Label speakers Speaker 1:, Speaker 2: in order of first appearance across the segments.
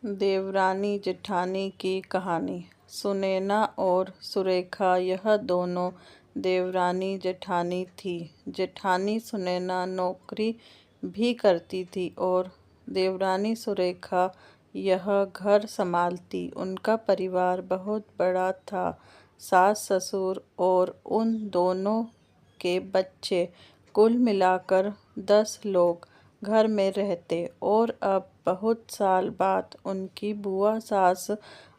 Speaker 1: देवरानी जेठानी की कहानी। सुनैना और सुरेखा यह दोनों देवरानी जेठानी थी। जेठानी सुनैना नौकरी भी करती थी और देवरानी सुरेखा यह घर संभालती। उनका परिवार बहुत बड़ा था। सास ससुर और उन दोनों के बच्चे, कुल मिलाकर 10 लोग घर में रहते। और अब बहुत साल बाद उनकी बुआ सास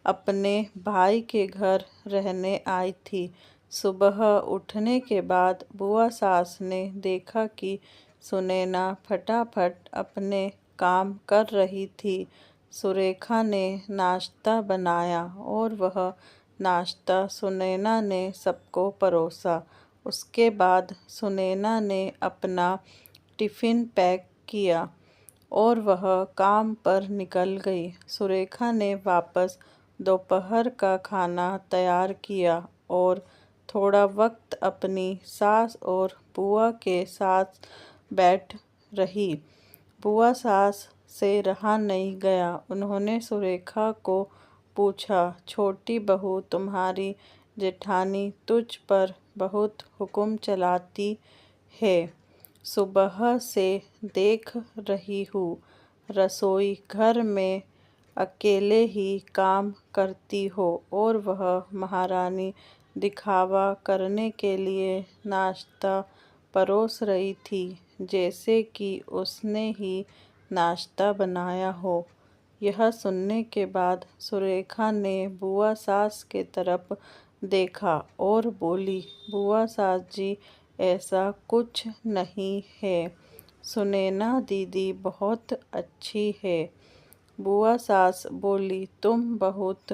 Speaker 1: अपने भाई के घर रहने आई थी। सुबह उठने के बाद बुआ सास ने देखा कि सुनैना फटाफट अपने काम कर रही थी। सुरेखा ने नाश्ता बनाया और वह नाश्ता सुनैना ने सबको परोसा। उसके बाद सुनैना ने अपना टिफ़िन पैक किया और वह काम पर निकल गई। सुरेखा ने वापस दोपहर का खाना तैयार किया और थोड़ा वक्त अपनी सास और बुआ के साथ बैठ रही। बुआ सास से रहा नहीं गया। उन्होंने सुरेखा को पूछा, छोटी बहू, तुम्हारी जेठानी तुझ पर बहुत हुक्म चलाती है। सुबह से देख रही हूँ, रसोई घर में अकेले ही काम करती हो और वह महारानी दिखावा करने के लिए नाश्ता परोस रही थी, जैसे कि उसने ही नाश्ता बनाया हो। यह सुनने के बाद सुरेखा ने बुआ सास के तरफ देखा और बोली, बुआ सास जी, ऐसा कुछ नहीं है। सुनैना दीदी बहुत अच्छी है। बुआ सास बोली, तुम बहुत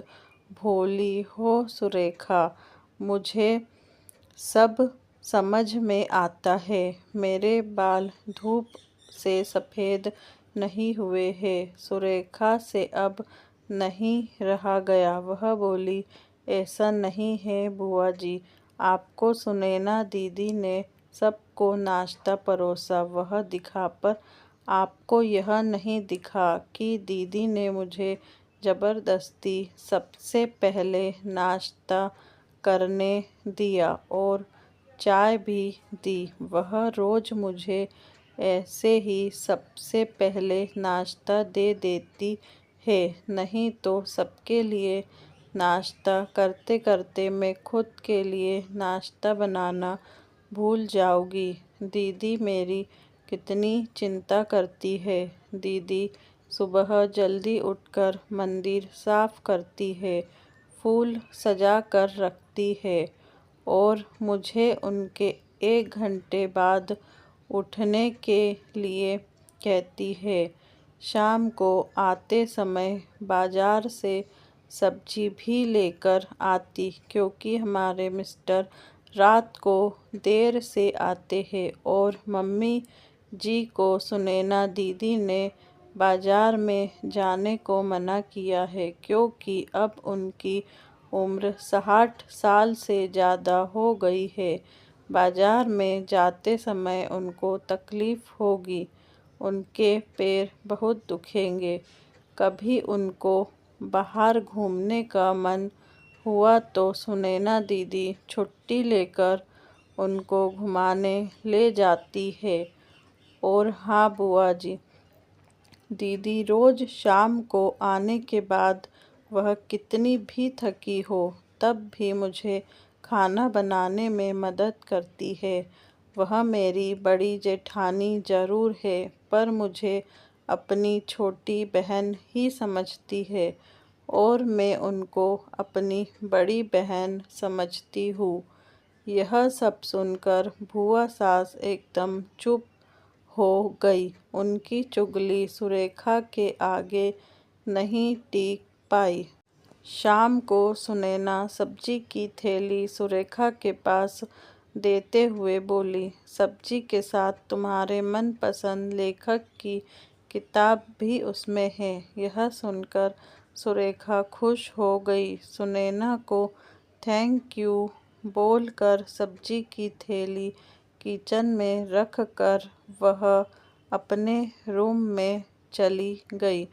Speaker 1: भोली हो सुरेखा। मुझे सब समझ में आता है। मेरे बाल धूप से सफ़ेद नहीं हुए हैं। सुरेखा से अब नहीं रहा गया। वह बोली, ऐसा नहीं है बुआ जी, आपको सुनैना दीदी ने सबको नाश्ता परोसा, वह दिखा, पर आपको यह नहीं दिखा कि दीदी ने मुझे ज़बरदस्ती सबसे पहले नाश्ता करने दिया और चाय भी दी। वह रोज़ मुझे ऐसे ही सबसे पहले नाश्ता दे देती है, नहीं तो सबके लिए नाश्ता करते करते मैं खुद के लिए नाश्ता बनाना भूल जाऊंगी। दीदी मेरी कितनी चिंता करती है। दीदी सुबह जल्दी उठकर मंदिर साफ करती है, फूल सजा कर रखती है और मुझे उनके 1 घंटे बाद उठने के लिए कहती है। शाम को आते समय बाजार से सब्जी भी लेकर आती, क्योंकि हमारे मिस्टर रात को देर से आते हैं और मम्मी जी को सुनैना दीदी ने बाजार में जाने को मना किया है, क्योंकि अब उनकी उम्र 60 साल से ज़्यादा हो गई है। बाजार में जाते समय उनको तकलीफ़ होगी, उनके पैर बहुत दुखेंगे। कभी उनको बाहर घूमने का मन हुआ तो सुनैना दीदी छुट्टी लेकर उनको घुमाने ले जाती है। और हाँ बुआ जी, दीदी रोज़ शाम को आने के बाद वह कितनी भी थकी हो तब भी मुझे खाना बनाने में मदद करती है। वह मेरी बड़ी जेठानी ज़रूर है, पर मुझे अपनी छोटी बहन ही समझती है और मैं उनको अपनी बड़ी बहन समझती हूँ। यह सब सुनकर बुआ सास एकदम चुप हो गई। उनकी चुगली सुरेखा के आगे नहीं टिक पाई। शाम को सुनैना सब्जी की थैली सुरेखा के पास देते हुए बोली, सब्जी के साथ तुम्हारे मनपसंद लेखक की किताब भी उसमें है। यह सुनकर सुरेखा खुश हो गई। सुनैना को थैंक यू बोलकर सब्जी की थैली किचन में रख कर वह अपने रूम में चली गई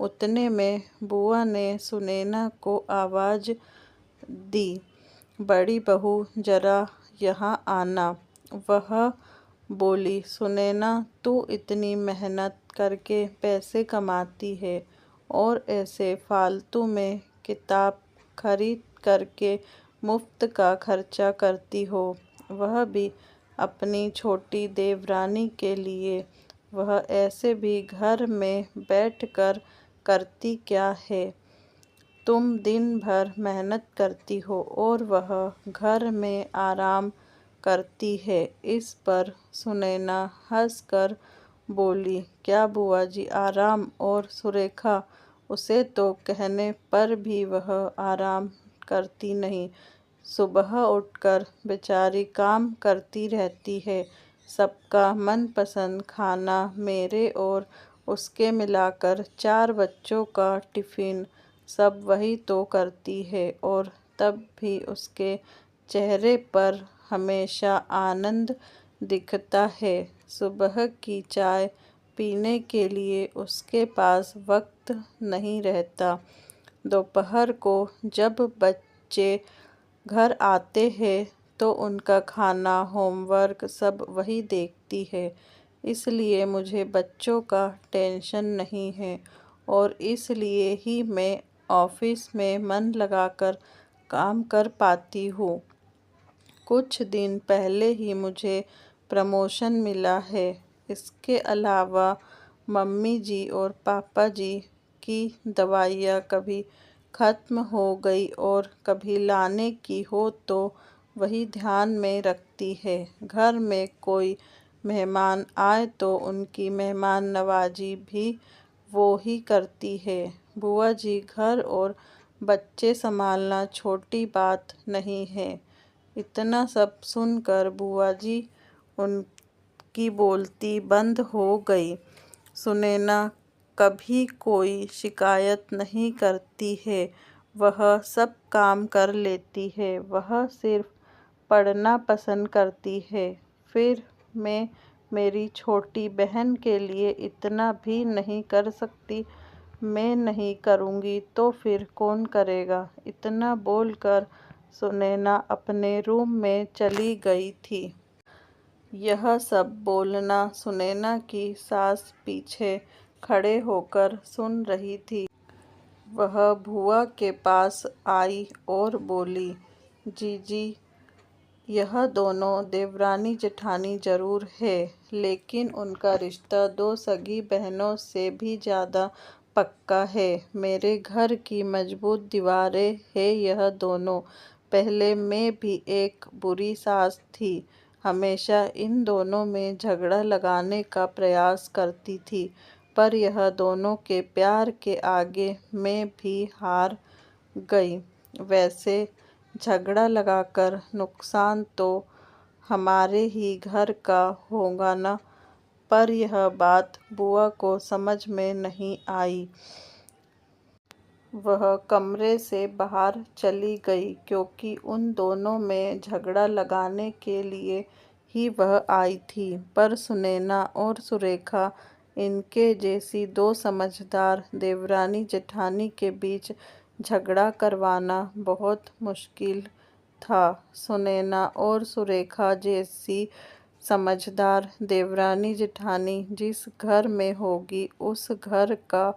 Speaker 1: उतने में बुआ ने सुनैना को आवाज़ दी, बड़ी बहू जरा यहाँ आना। वह बोली, सुनैना तू इतनी मेहनत करके पैसे कमाती है और ऐसे फालतू में किताब खरीद करके मुफ्त का खर्चा करती हो, वह भी अपनी छोटी देवरानी के लिए। वह ऐसे भी घर में बैठकर करती क्या है? तुम दिन भर मेहनत करती हो और वह घर में आराम करती है। इस पर सुनैना हंसकर बोली, क्या बुआ जी आराम? और सुरेखा, उसे तो कहने पर भी वह आराम करती नहीं। सुबह उठकर बेचारी काम करती रहती है। सबका मनपसंद खाना, मेरे और उसके मिलाकर 4 बच्चों का टिफ़िन, सब वही तो करती है। और तब भी उसके चेहरे पर हमेशा आनंद दिखता है। सुबह की चाय पीने के लिए उसके पास वक्त नहीं रहता। दोपहर को जब बच्चे घर आते हैं तो उनका खाना, होमवर्क सब वही देखती है। इसलिए मुझे बच्चों का टेंशन नहीं है और इसलिए ही मैं ऑफिस में मन लगाकर काम कर पाती हूँ। कुछ दिन पहले ही मुझे प्रमोशन मिला है। इसके अलावा मम्मी जी और पापा जी की दवाइयाँ कभी ख़त्म हो गई और कभी लाने की हो तो वही ध्यान में रखती है। घर में कोई मेहमान आए तो उनकी मेहमान नवाजी भी वो ही करती है। बुआ जी, घर और बच्चे संभालना छोटी बात नहीं है। इतना सब सुनकर बुआ जी उनकी बोलती बंद हो गई। सुनैना कभी कोई शिकायत नहीं करती है। वह सब काम कर लेती है। वह सिर्फ पढ़ना पसंद करती है। फिर मैं मेरी छोटी बहन के लिए इतना भी नहीं कर सकती? मैं नहीं करूँगी तो फिर कौन करेगा? इतना बोलकर सुनैना अपने रूम में चली गई थी। यह सब बोलना सुनैना की सास पीछे खड़े होकर सुन रही थी। वह बुआ के पास आई और बोली, जीजी, यह दोनों देवरानी जेठानी जरूर है, लेकिन उनका रिश्ता 2 सगी बहनों से भी ज़्यादा पक्का है। मेरे घर की मजबूत दीवारें हैं यह दोनों। पहले मैं भी एक बुरी सास थी, हमेशा इन दोनों में झगड़ा लगाने का प्रयास करती थी, पर यह दोनों के प्यार के आगे मैं भी हार गई। वैसे झगड़ा लगाकर नुकसान तो हमारे ही घर का होगा ना? पर यह बात बुआ को समझ में नहीं आई। वह कमरे से बाहर चली गई, क्योंकि उन दोनों में झगड़ा लगाने के लिए ही वह आई थी। पर सुनैना और सुरेखा, इनके जैसी 2 समझदार देवरानी जेठानी के बीच झगड़ा करवाना बहुत मुश्किल था। सुनैना और सुरेखा जैसी समझदार देवरानी जेठानी जिस घर में होगी, उस घर का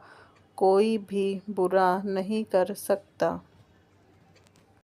Speaker 1: कोई भी बुरा नहीं कर सकता।